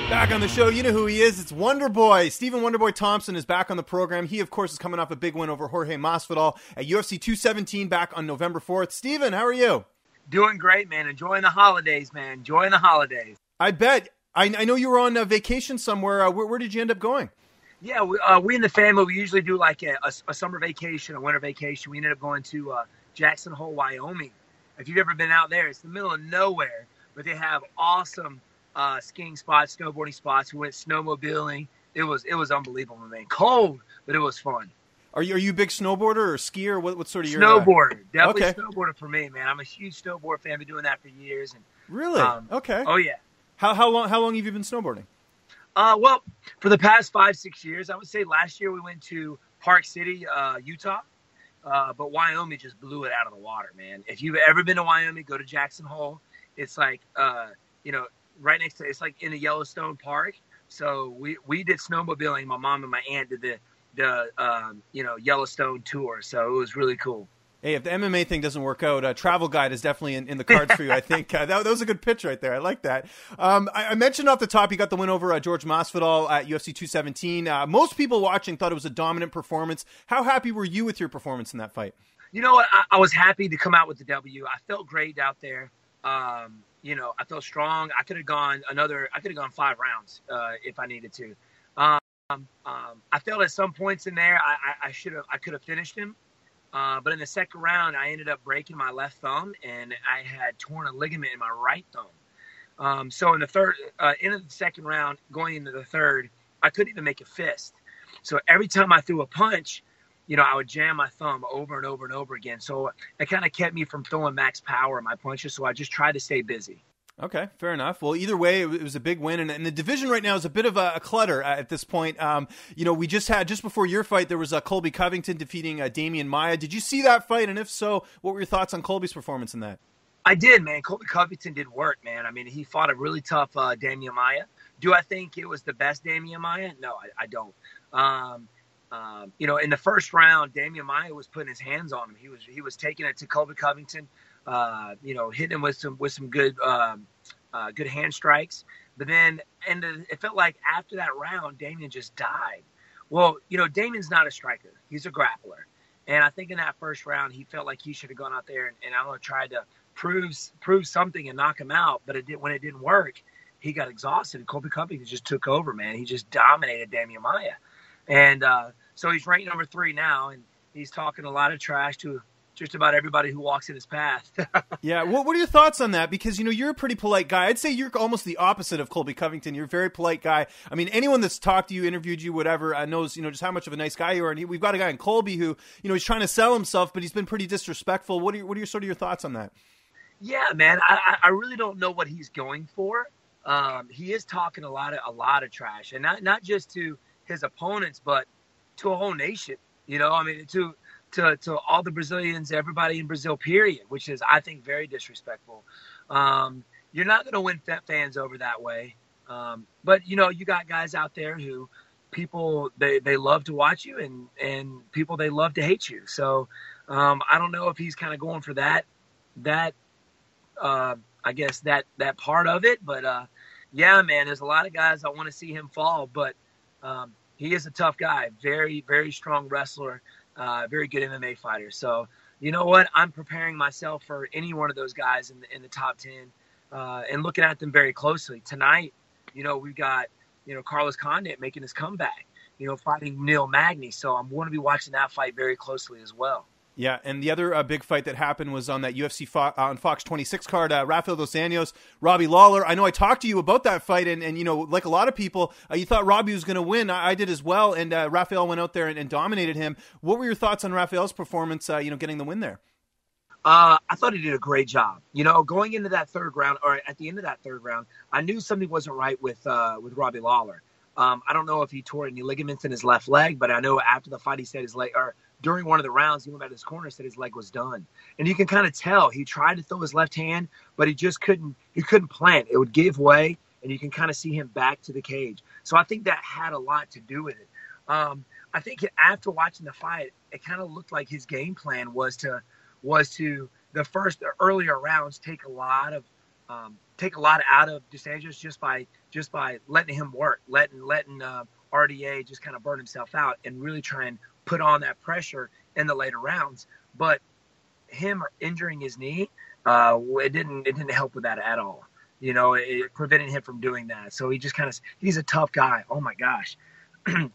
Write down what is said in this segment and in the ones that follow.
Back on the show, you know who he is. It's Wonder Boy. Stephen Wonderboy Thompson is back on the program. He, of course, is coming off a big win over Jorge Masvidal at UFC 217 back on November 4th. Stephen, how are you? Doing great, man. Enjoying the holidays, man. Enjoying the holidays. I bet. I know you were on vacation somewhere. Where did you end up going? Yeah, we in the family, we usually do like a summer vacation, a winter vacation. We ended up going to Jackson Hole, Wyoming. If you've ever been out there, it's the middle of nowhere, but they have awesome skiing spots, snowboarding spots. We went snowmobiling. It was unbelievable, man. Cold, but it was fun. Are you a big snowboarder or skier? What sort of your snowboarder? Definitely okay. Snowboarder for me, man. I'm a huge snowboard fan. I've been doing that for years. And really? Okay. Oh yeah. How long have you been snowboarding? Well, for the past 5-6 years, I would say last year we went to Park City, Utah. But Wyoming just blew it out of the water, man. If you've ever been to Wyoming, go to Jackson Hole. It's like, right next to, it's like in the Yellowstone Park. So we did snowmobiling. My mom and my aunt did the Yellowstone tour. So it was really cool. Hey, if the MMA thing doesn't work out, Travel Guide is definitely in the cards for you, I think. That was a good pitch right there. I like that. I mentioned off the top, you got the win over Jorge Masvidal at UFC 217. Most people watching thought it was a dominant performance. How happy were you with your performance in that fight? You know what? I was happy to come out with the W. I felt great out there. I felt strong. I could have gone 5 rounds if I needed to. I felt at some points in there I could have finished him. But in the second round, I ended up breaking my left thumb, and I had torn a ligament in my right thumb. So in the third, end of the second round, going into the third, I couldn't even make a fist. So every time I threw a punch, I would jam my thumb over and over and over again. So it kind of kept me from throwing max power in my punches. So I just tried to stay busy. Okay, fair enough. Well, either way, it was a big win, and the division right now is a bit of a clutter at this point. We just before your fight, there was Colby Covington defeating Damian Maia. Did you see that fight? And if so, what were your thoughts on Colby's performance in that? I did, man. Colby Covington did work, man. I mean, he fought a really tough Damian Maia. Do I think it was the best Damian Maia? No, I don't. In the first round, Damian Maia was putting his hands on him. He was taking it to Colby Covington. Hitting him with some good hand strikes. But then, it felt like after that round, Damian just died. Well, Damian's not a striker. He's a grappler. And I think in that first round, he felt like he should have gone out there and I don't know, tried to prove something and knock him out. But when it didn't work, he got exhausted. And Colby Covington just took over, man. He just dominated Damian Maia. And so he's ranked number 3 now, and he's talking a lot of trash to just about everybody who walks in his path. Yeah. What are your thoughts on that? Because, you're a pretty polite guy. I'd say you're almost the opposite of Colby Covington. You're a very polite guy. I mean, anyone that's talked to you, interviewed you, whatever, knows, just how much of a nice guy you are. And we've got a guy in Colby who, he's trying to sell himself, but he's been pretty disrespectful. What are your sort of your thoughts on that? Yeah, man, I really don't know what he's going for. He is talking a lot of trash, and not just to his opponents, but to a whole nation, to all the Brazilians, everybody in Brazil, period, which is, I think, very disrespectful. You're not going to win fans over that way. But, you got guys out there who people, they love to watch you and people, they love to hate you. So I don't know if he's kind of going for that I guess that part of it. But, yeah, man, there's a lot of guys I want to see him fall, but he is a tough guy, very, very strong wrestler, very good MMA fighter. So, you know what? I'm preparing myself for any one of those guys in the top 10 and looking at them very closely. Tonight, we've got, Carlos Condit making his comeback, fighting Neil Magny. So I'm going to be watching that fight very closely as well. Yeah, and the other big fight that happened was on that UFC on Fox 26 card, Rafael Dos Anjos, Robbie Lawler. I know I talked to you about that fight, and like a lot of people, you thought Robbie was going to win. I did as well, and Rafael went out there and dominated him. What were your thoughts on Rafael's performance, getting the win there? I thought he did a great job. Going into that third round, or at the end of that third round, I knew something wasn't right with Robbie Lawler. I don't know if he tore any ligaments in his left leg, but I know after the fight he said his leg, or during one of the rounds, he went back to his corner, said his leg was done. And you can kind of tell he tried to throw his left hand, but he just couldn't plant. It would give way, and you can kind of see him back to the cage. So I think that had a lot to do with it. I think after watching the fight, it kind of looked like his game plan was to the first earlier rounds take a lot of take a lot out of Dos Anjos just by letting him work, letting RDA just kind of burn himself out and really try and put on that pressure in the later rounds. But him injuring his knee, it didn't help with that at all. It prevented him from doing that. So he's a tough guy. Oh my gosh.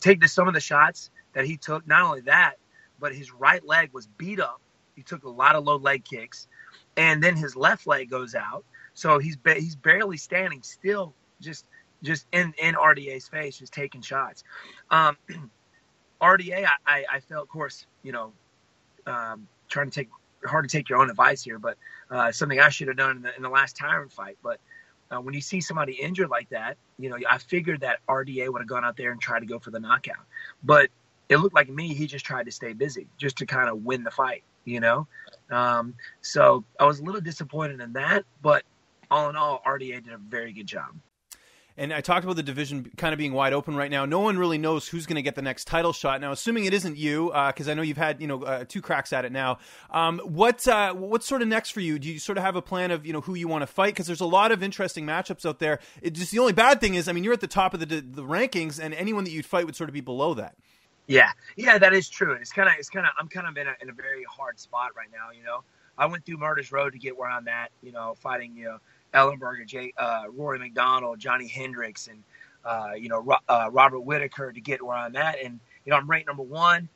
Take some of the shots that he took. Not only that, but his right leg was beat up. He took a lot of low leg kicks, and then his left leg goes out. So he's barely standing still, just in RDA's face, just taking shots. RDA, I felt, of course, trying to hard to take your own advice here, but something I should have done in the last Tyron fight. But when you see somebody injured like that, I figured that RDA would have gone out there and tried to go for the knockout. But it looked like he just tried to stay busy just to kind of win the fight, So I was a little disappointed in that, but all in all, RDA did a very good job. And I talked about the division kind of being wide open right now. No one really knows who's going to get the next title shot. Now, assuming it isn't you, because I know you've had 2 cracks at it now. What's sort of next for you? Do you sort of have a plan of who you want to fight? Because there's a lot of interesting matchups out there. The only bad thing is, you're at the top of the rankings, and anyone that you'd fight would sort of be below that. Yeah, that is true. I'm kind of in a very hard spot right now. I went through Murder's Road to get where I'm at. Fighting Ellenberger, Rory McDonald, Johnny Hendricks, and Robert Whitaker to get where I'm at, and I'm ranked number 1.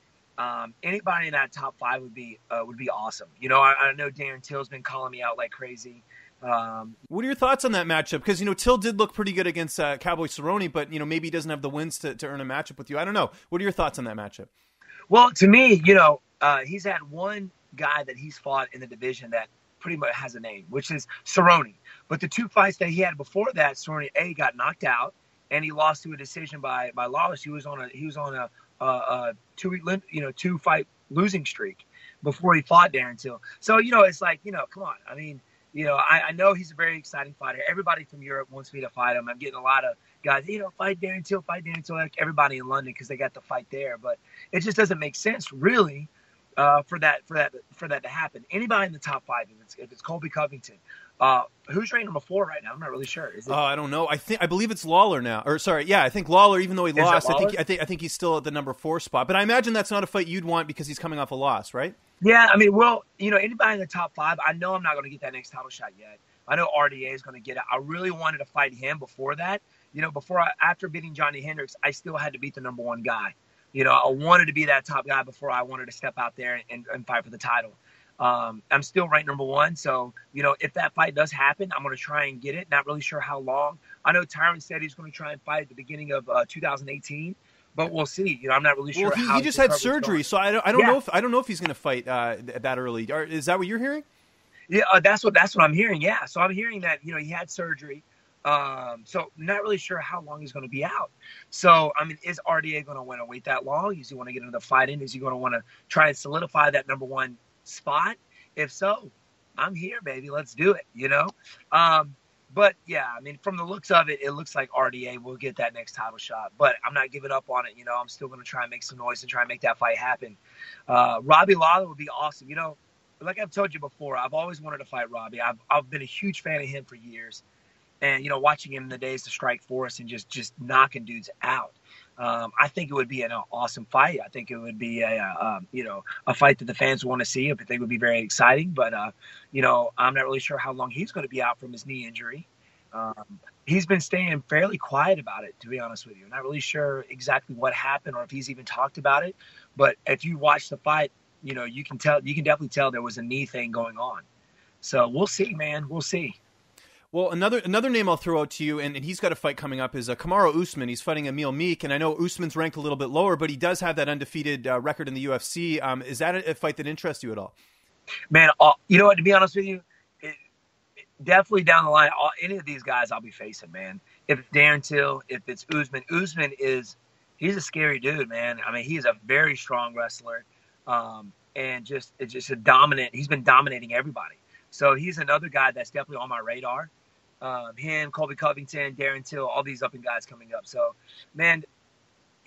Anybody in that top 5 would be awesome. I know Darren Till's been calling me out like crazy. What are your thoughts on that matchup? Because Till did look pretty good against Cowboy Cerrone, but maybe he doesn't have the wins to earn a matchup with you. I don't know. What are your thoughts on that matchup? Well, to me, he's had one guy that he's fought in the division that pretty much has a name, which is Cerrone. But the 2 fights that he had before that, Cerrone got knocked out, and he lost to a decision by Lawler. He was on a 2-week 2-fight losing streak before he fought Darren Till. So it's like come on. I know he's a very exciting fighter. Everybody from Europe wants me to fight him. I'm getting a lot of guys, fight Darren Till, like everybody in London because they got the fight there. But it just doesn't make sense really for that to happen. Anybody in the top 5, if it's Colby Covington. Who's ranked number 4 right now? I'm not really sure. Is it? I don't know. I believe it's Lawler now. Or sorry, yeah, I think Lawler. Even though he lost, I think he's still at the number 4 spot. But I imagine that's not a fight you'd want because he's coming off a loss, right? Yeah, well, anybody in the top 5, I know I'm not going to get that next title shot yet. I know RDA is going to get it. I really wanted to fight him before that. After beating Johnny Hendricks, I still had to beat the number 1 guy. I wanted to be that top guy before I wanted to step out there and fight for the title. I'm still ranked number 1. So, if that fight does happen, I'm going to try and get it. Not really sure how long. I know Tyron said he's going to try and fight at the beginning of 2018, but we'll see. I'm not really sure. Well, he just had surgery, so I don't know if he's going to fight that early. Is that what you're hearing? Yeah, that's what I'm hearing. Yeah, so I'm hearing that he had surgery. So not really sure how long he's going to be out. So, is RDA going to want to wait that long? Is he want to get another fight in? Is he going to want to try and solidify that number 1 spot? If so, I'm here, baby. Let's do it, But yeah, from the looks of it, it looks like RDA will get that next title shot, but I'm not giving up on it. I'm still going to try and make some noise and try and make that fight happen. Robbie Lawler would be awesome. Like I've told you before, I've always wanted to fight Robbie. I've been a huge fan of him for years. And, watching him in the days to Strike Force and just knocking dudes out. I think it would be an awesome fight. I think it would be a fight that the fans want to see. I think it would be very exciting. But, I'm not really sure how long he's going to be out from his knee injury. He's been staying fairly quiet about it, to be honest with you. I'm not really sure exactly what happened or if he's even talked about it. But if you watch the fight, you can definitely tell there was a knee thing going on. So we'll see, man. We'll see. Well, another name I'll throw out to you, and he's got a fight coming up, is Kamaru Usman. He's fighting Emil Meek, and I know Usman's ranked a little bit lower, but he does have that undefeated record in the UFC. Is that a fight that interests you at all? Man, you know what, to be honest with you, definitely down the line, any of these guys I'll be facing, man. If it's Darren Till, if it's Usman. Usman he's a scary dude, man. He's a very strong wrestler, and just a dominant. He's been dominating everybody. So he's another guy that's definitely on my radar. Him, Colby Covington, Darren Till, all these up-and guys coming up. So, man,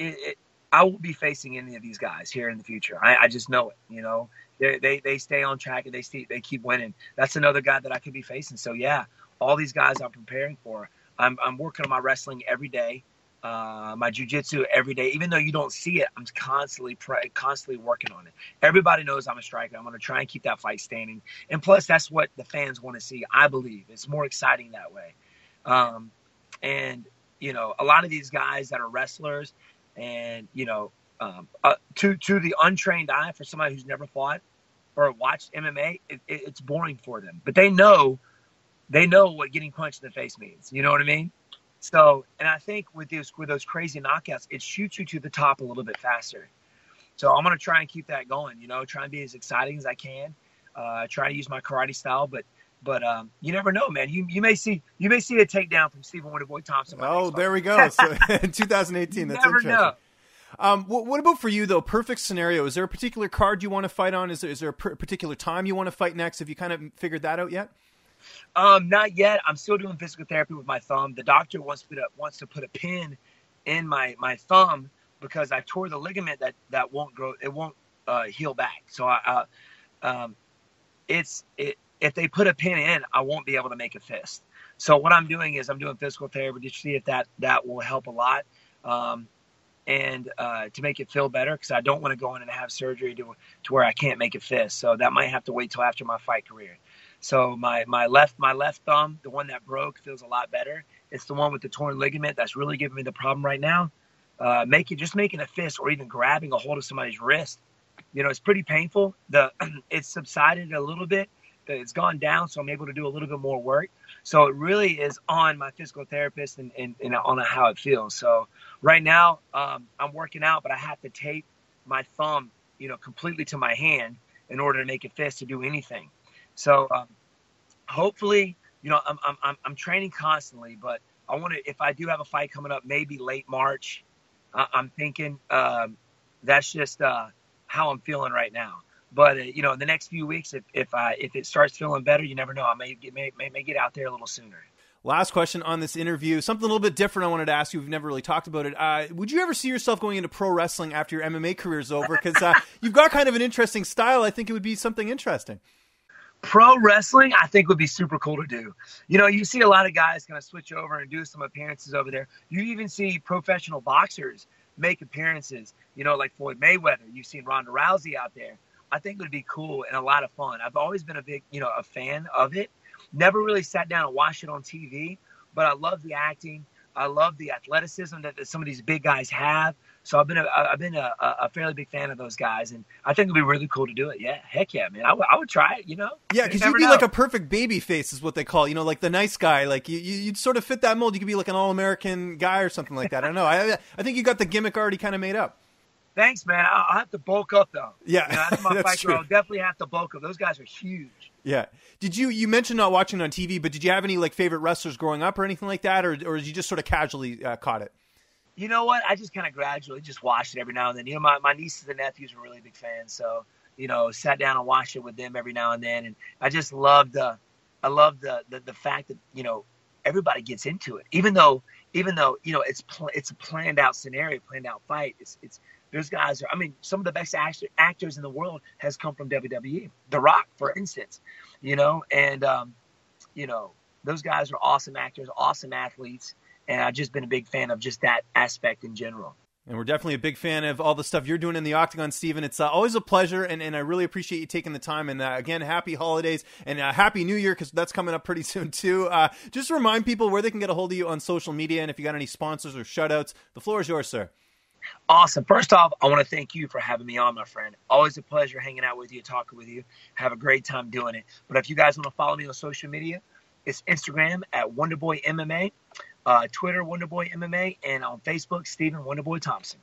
I won't be facing any of these guys here in the future. I just know it. They stay on track and they keep winning. That's another guy that I could be facing. So, yeah, all these guys I'm preparing for. I'm working on my wrestling every day, my jiu-jitsu every day. Even though you don't see it, I'm constantly working on it. Everybody knows I'm a striker. I'm going to try and keep that fight standing. And plus, that's what the fans want to see, I believe. It's more exciting that way. And, you know, a lot of these guys that are wrestlers and, you know, to the untrained eye, for somebody who's never fought or watched MMA, it's boring for them. But they know what getting punched in the face means. You know what I mean? So, and I think with those crazy knockouts, it shoots you to the top a little bit faster. So I'm going to try and keep that going, you know, try and be as exciting as I can, try to use my karate style, but you never know, man. You may see a takedown from Stephen Wonderboy Thompson. Oh, there we go. So in 2018, that's never interesting. Know. What about for you though? Perfect scenario. Is there a particular card you want to fight on? Is there a particular time you want to fight next? Have you kind of figured that out yet? Not yet. I'm still doing physical therapy with my thumb. The doctor wants to put a pin in my thumb because I tore the ligament that won't grow. It won't heal back. So if they put a pin in, I won't be able to make a fist. So what I'm doing is I'm doing physical therapy to see if that will help a lot. And to make it feel better, because I don't want to go in and have surgery to where I can't make a fist. So that might have to wait till after my fight career. So my left thumb, the one that broke, feels a lot better. It's the one with the torn ligament that's really giving me the problem right now. Just making a fist or even grabbing a hold of somebody's wrist, you know, it's pretty painful. It's subsided a little bit. It's gone down, so I'm able to do a little bit more work. So it really is on my physical therapist and on how it feels. So right now I'm working out, but I have to tape my thumb, you know, completely to my hand in order to make a fist to do anything. So hopefully, you know, I'm training constantly, but I want to, if I do have a fight coming up, maybe late March, I'm thinking that's just how I'm feeling right now. But you know, in the next few weeks, if it starts feeling better, you never know. I may get out there a little sooner. Last question on this interview, something a little bit different I wanted to ask you. We've never really talked about it. Would you ever see yourself going into pro wrestling after your MMA career is over? Because you've got kind of an interesting style. I think it would be something interesting. Pro wrestling, I think, would be super cool to do. You know, you see a lot of guys kind of switch over and do some appearances over there. You even see professional boxers make appearances, you know, like Floyd Mayweather. You've seen Ronda Rousey out there. I think it would be cool and a lot of fun. I've always been a fan of it. Never really sat down and watched it on TV, but I love the acting. I love the athleticism that some of these big guys have. So I've been a fairly big fan of those guys, and I think it'd be really cool to do it. Yeah, heck yeah, man. I would try it, you know? Yeah, because you'd be like a perfect baby face is what they call, you know, like the nice guy. Like you'd sort of fit that mold. You could be like an all-American guy or something like that. I don't know. I think you got the gimmick already kind of made up. Thanks, man. I'll have to bulk up, though. Yeah, you know, that's my fight girl. I'll definitely have to bulk up. Those guys are huge. Yeah. Did you mentioned not watching on TV, but did you have any like favorite wrestlers growing up or anything like that, or did you just sort of casually caught it? You know what? I just kind of gradually just watched it every now and then. You know, my nieces and nephews were really big fans, so you know, sat down and watched it with them every now and then, and I just loved the fact that, you know, everybody gets into it, even though you know it's a planned out scenario, planned out fight. It's those guys are, I mean, some of the best actors in the world has come from WWE. The Rock, for instance, you know, and you know, those guys are awesome actors, awesome athletes, and I've just been a big fan of just that aspect in general. And we're definitely a big fan of all the stuff you're doing in the Octagon, Stephen. It's always a pleasure, and I really appreciate you taking the time. And again, happy holidays and Happy New Year, because that's coming up pretty soon too. Just remind people where they can get a hold of you on social media, and if you got any sponsors or shout-outs, the floor is yours, sir. Awesome. First off, I want to thank you for having me on, my friend. Always a pleasure hanging out with you, talking with you. Have a great time doing it. But if you guys want to follow me on social media, it's Instagram at Wonderboy MMA, Twitter Wonderboy MMA, and on Facebook, Stephen Wonderboy Thompson.